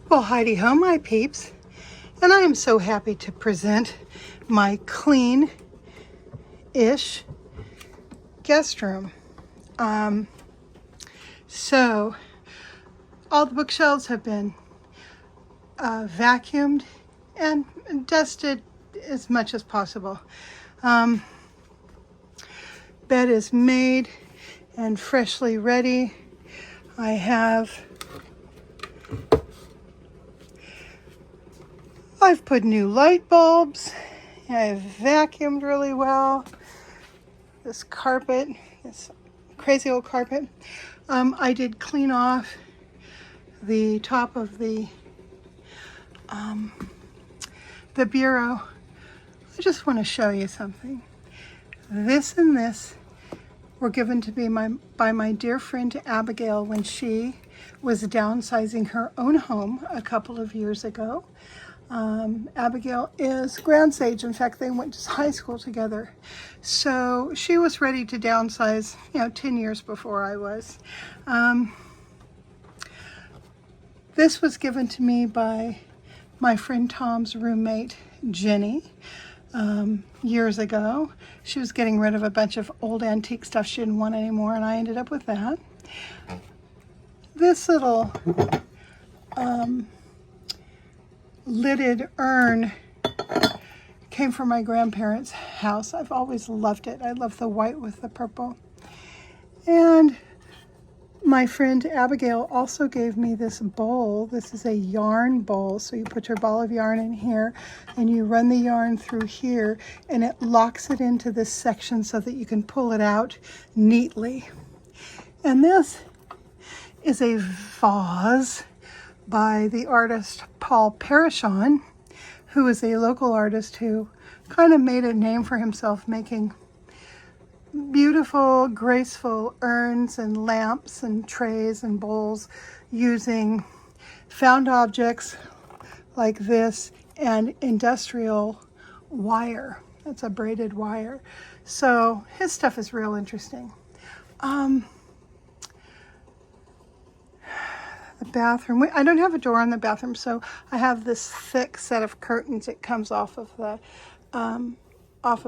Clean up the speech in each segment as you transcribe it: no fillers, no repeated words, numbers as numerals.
Well, Heidi ho, my peeps, and I am so happy to present my clean-ish guest room. So all the bookshelves have been vacuumed and dusted as much as possible. Bed is made and freshly ready. I've put new light bulbs. I've vacuumed really well. This carpet, this crazy old carpet. I did clean off the top of the bureau. I just want to show you something. This and this were given to me by my dear friend Abigail when she was downsizing her own home a couple of years ago. Abigail is Grant's age. In fact, they went to high school together. So she was ready to downsize, 10 years before I was. This was given to me by my friend Tom's roommate, Jenny, years ago. She was getting rid of a bunch of old antique stuff she didn't want anymore, and I ended up with that. This little lidded urn came from my grandparents' house. I've always loved it. I love the white with the purple. And my friend Abigail also gave me this bowl. This is a yarn bowl. So you put your ball of yarn in here and you run the yarn through here and it locks it into this section so that you can pull it out neatly. And this is a vase by the artist Paul Parishon, who is a local artist who kind of made a name for himself making beautiful, graceful urns and lamps and trays and bowls using found objects like this and industrial wire. That's a braided wire. So his stuff is real interesting. The bathroom, I don't have a door on the bathroom, so I have this thick set of curtains. It comes off of the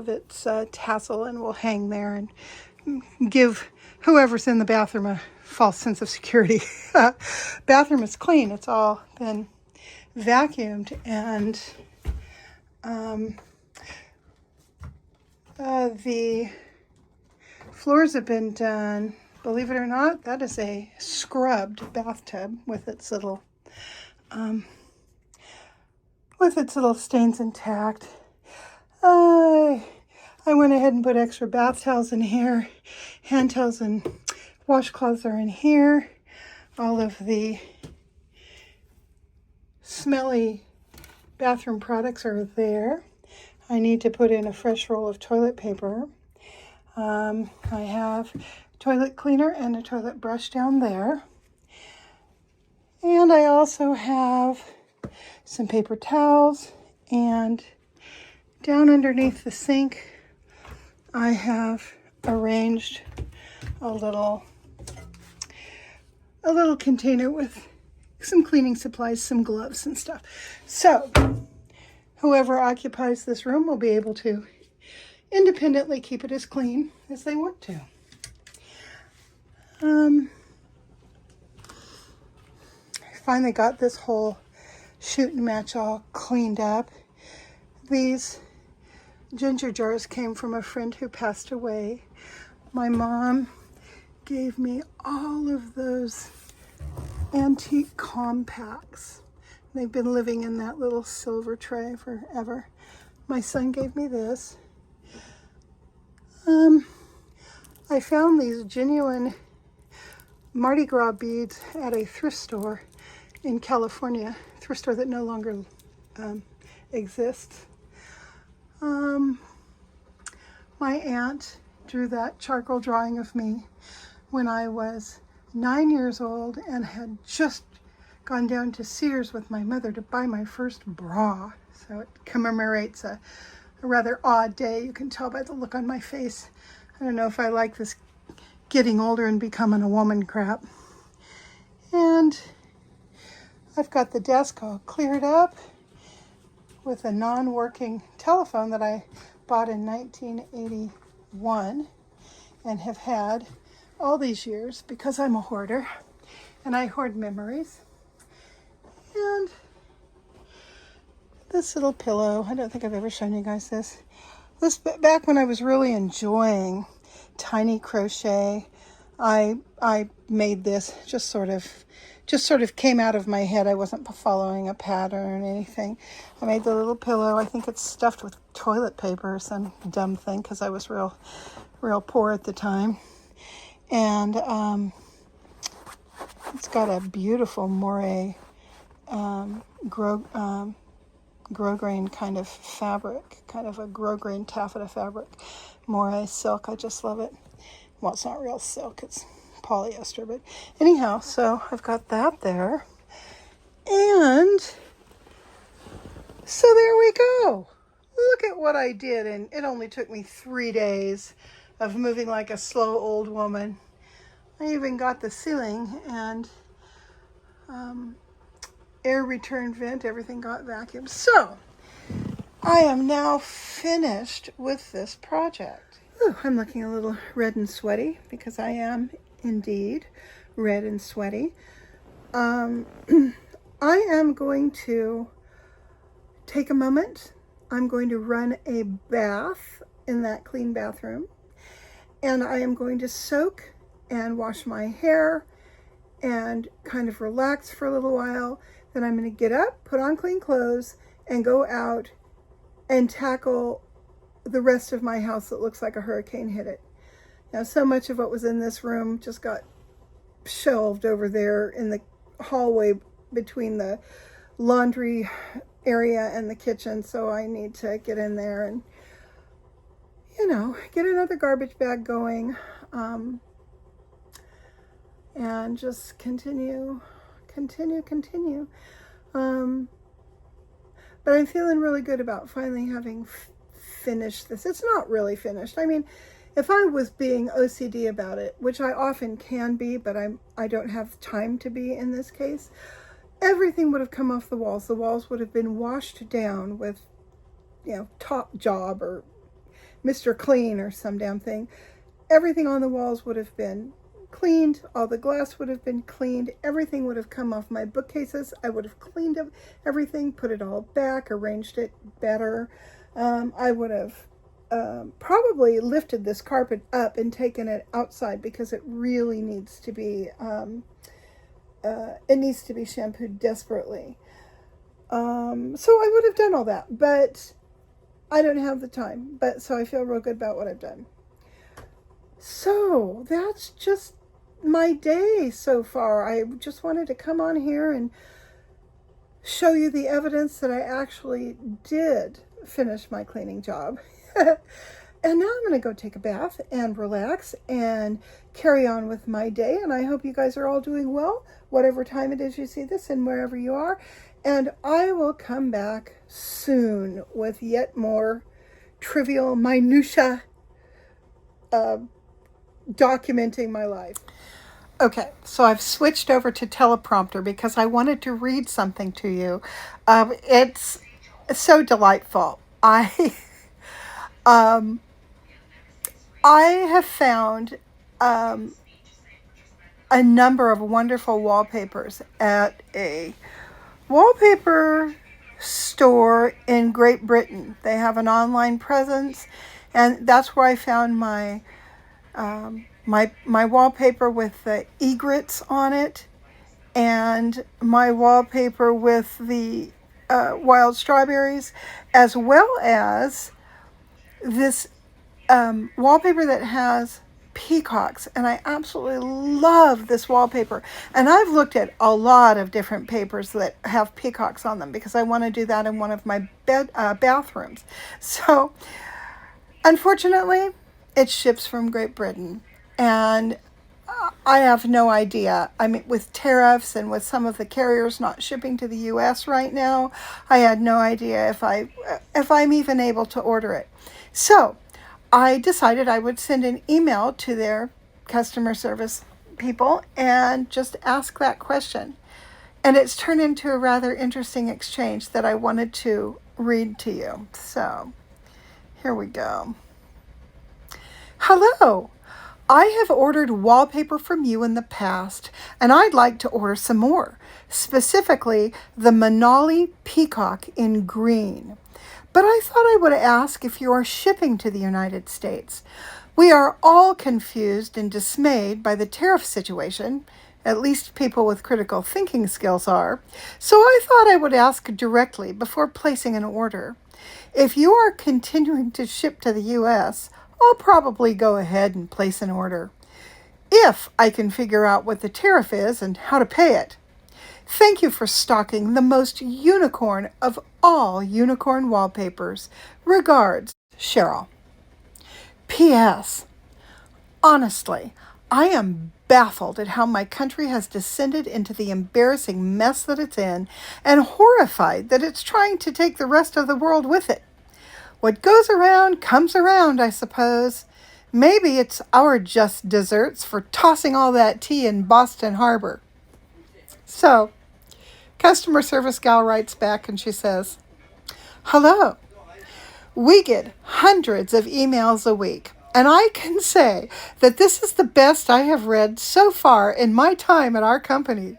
its tassel and will hang there and give whoever's in the bathroom a false sense of security. Bathroom is clean. It's all been vacuumed, and the floors have been done. Believe it or not, that is a scrubbed bathtub with its little stains intact. I went ahead and put extra bath towels in here. Hand towels and washcloths are in here. All of the smelly bathroom products are there. I need to put in a fresh roll of toilet paper. I have toilet cleaner and a toilet brush down there. And I also have some paper towels, and down underneath the sink I have arranged a little container with some cleaning supplies, some gloves and stuff. So whoever occupies this room will be able to independently keep it as clean as they want to. I finally got this whole shoot and match all cleaned up. These ginger jars came from a friend who passed away. My mom gave me all of those antique compacts. They've been living in that little silver tray forever. My son gave me this. I found these genuine Mardi Gras beads at a thrift store in California, thrift store that no longer exists. My aunt drew that charcoal drawing of me when I was 9 years old and had just gone down to Sears with my mother to buy my first bra. So it commemorates a rather odd day. You can tell by the look on my face. I don't know if I like this getting older and becoming a woman crap. And I've got the desk all cleared up with a non-working telephone that I bought in 1981 and have had all these years because I'm a hoarder and I hoard memories. And this little pillow, I don't think I've ever shown you guys this. This back when I was really enjoying tiny crochet, I made this just sort of came out of my head. I wasn't following a pattern or anything. I made the little pillow. I think it's stuffed with toilet paper or some dumb thing because I was real poor at the time. And it's got a beautiful moire grosgrain kind of fabric, kind of a grosgrain taffeta fabric, moire silk. I just love it. Well, it's not real silk, it's polyester, but anyhow, so I've got that there. And so there we go. Look at what I did, and it only took me 3 days of moving like a slow old woman. I even got the ceiling and air return vent, everything got vacuumed. So I am now finished with this project. Ooh, I'm looking a little red and sweaty because I am indeed red and sweaty. I am going to take a moment. I'm going to run a bath in that clean bathroom, and I am going to soak and wash my hair and kind of relax for a little while. Then I'm going to get up, put on clean clothes, and go out and tackle the rest of my house that looks like a hurricane hit it. Now, so much of what was in this room just got shelved over there in the hallway between the laundry area and the kitchen, so I need to get in there and, get another garbage bag going, and just continue. But I'm feeling really good about finally having finished this. It's not really finished. I mean, if I was being OCD about it, which I often can be, but I don't have time to be in this case, everything would have come off the walls. The walls would have been washed down with, Top Job or Mr. Clean or some damn thing. Everything on the walls would have been cleaned. All the glass would have been cleaned. Everything would have come off my bookcases. I would have cleaned up everything, put it all back, arranged it better. I would have probably lifted this carpet up and taken it outside because it really needs to be shampooed desperately. So I would have done all that, but I don't have the time. So I feel real good about what I've done. So that's just my day so far. I just wanted to come on here and show you the evidence that I actually did finish my cleaning job. And now I'm going to go take a bath and relax and carry on with my day. And I hope you guys are all doing well, whatever time it is you see this and wherever you are. And I will come back soon with yet more trivial minutia documenting my life. Okay, so I've switched over to teleprompter because I wanted to read something to you. It's so delightful. I have found a number of wonderful wallpapers at a wallpaper store in Great Britain. They have an online presence, and that's where I found my my wallpaper with the egrets on it, and my wallpaper with the wild strawberries, as well as this wallpaper that has peacocks. And I absolutely love this wallpaper. And I've looked at a lot of different papers that have peacocks on them because I want to do that in one of my bathrooms. So unfortunately, it ships from Great Britain. And I have no idea. I mean, with tariffs and with some of the carriers not shipping to the U.S. right now, I had no idea if I'm even able to order it. So I decided I would send an email to their customer service people and just ask that question. And it's turned into a rather interesting exchange that I wanted to read to you. So here we go. Hello. I have ordered wallpaper from you in the past, and I'd like to order some more, specifically the Manali Peacock in green. But I thought I would ask if you are shipping to the United States. We are all confused and dismayed by the tariff situation. At least people with critical thinking skills are. So I thought I would ask directly before placing an order. If you are continuing to ship to the U.S., I'll probably go ahead and place an order, if I can figure out what the tariff is and how to pay it. Thank you for stocking the most unicorn of all unicorn wallpapers. Regards, Cheryl. P.S. Honestly, I am baffled at how my country has descended into the embarrassing mess that it's in, and horrified that it's trying to take the rest of the world with it. What goes around comes around, I suppose. Maybe it's our just desserts for tossing all that tea in Boston Harbor. So, customer service gal writes back and she says, hello. We get hundreds of emails a week, and I can say that this is the best I have read so far in my time at our company.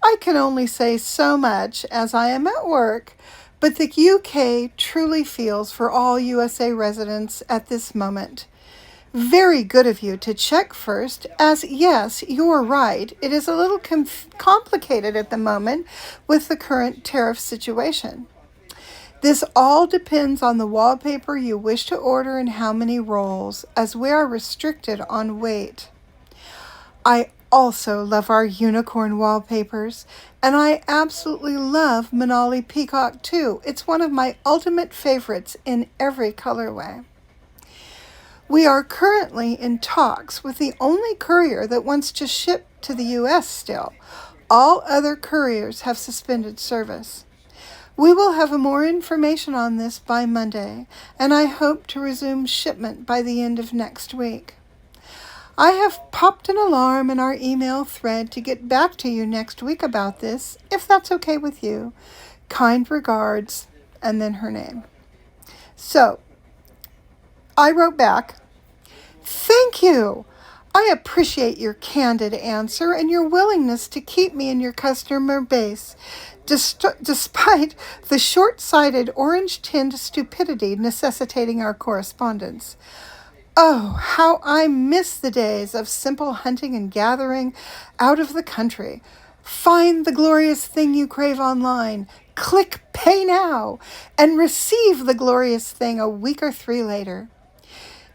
I can only say so much as I am at work, but the UK truly feels for all USA residents at this moment. Very good of you to check first, as yes, you're right, it is a little complicated at the moment with the current tariff situation. This all depends on the wallpaper you wish to order and how many rolls, as we are restricted on weight. I also love our unicorn wallpapers, and I absolutely love Manali Peacock too. It's one of my ultimate favorites in every colorway. We are currently in talks with the only courier that wants to ship to the U.S. still. All other couriers have suspended service. We will have more information on this by Monday, and I hope to resume shipment by the end of next week. I have popped an alarm in our email thread to get back to you next week about this, if that's okay with you. Kind regards, and then her name. So, I wrote back, thank you. I appreciate your candid answer and your willingness to keep me in your customer base, despite the short-sighted orange-tinned stupidity necessitating our correspondence. Oh, how I miss the days of simple hunting and gathering out of the country. Find the glorious thing you crave online, click pay now, and receive the glorious thing a week or 3 later.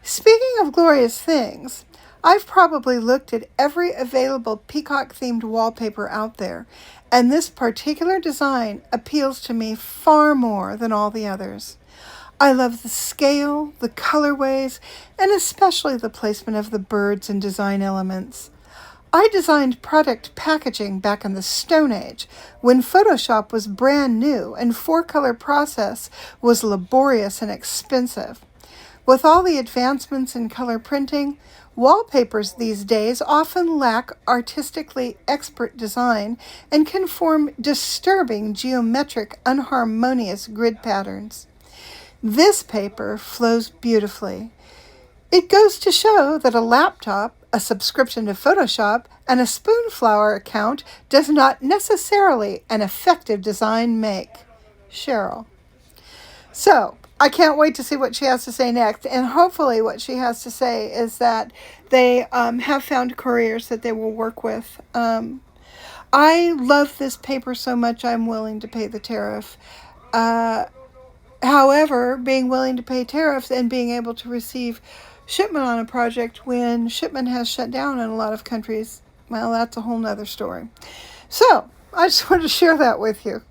Speaking of glorious things, I've probably looked at every available peacock-themed wallpaper out there, and this particular design appeals to me far more than all the others. I love the scale, the colorways, and especially the placement of the birds and design elements. I designed product packaging back in the Stone Age, when Photoshop was brand new and 4-color process was laborious and expensive. With all the advancements in color printing, wallpapers these days often lack artistically expert design and can form disturbing geometric, unharmonious grid patterns. This paper flows beautifully. It goes to show that a laptop, a subscription to Photoshop, and a Spoonflower account does not necessarily an effective design make. Cheryl. So, I can't wait to see what she has to say next, and hopefully what she has to say is that they have found couriers that they will work with. I love this paper so much I'm willing to pay the tariff. However, being willing to pay tariffs and being able to receive shipment on a project when shipment has shut down in a lot of countries, well, that's a whole nother story. So, I just wanted to share that with you.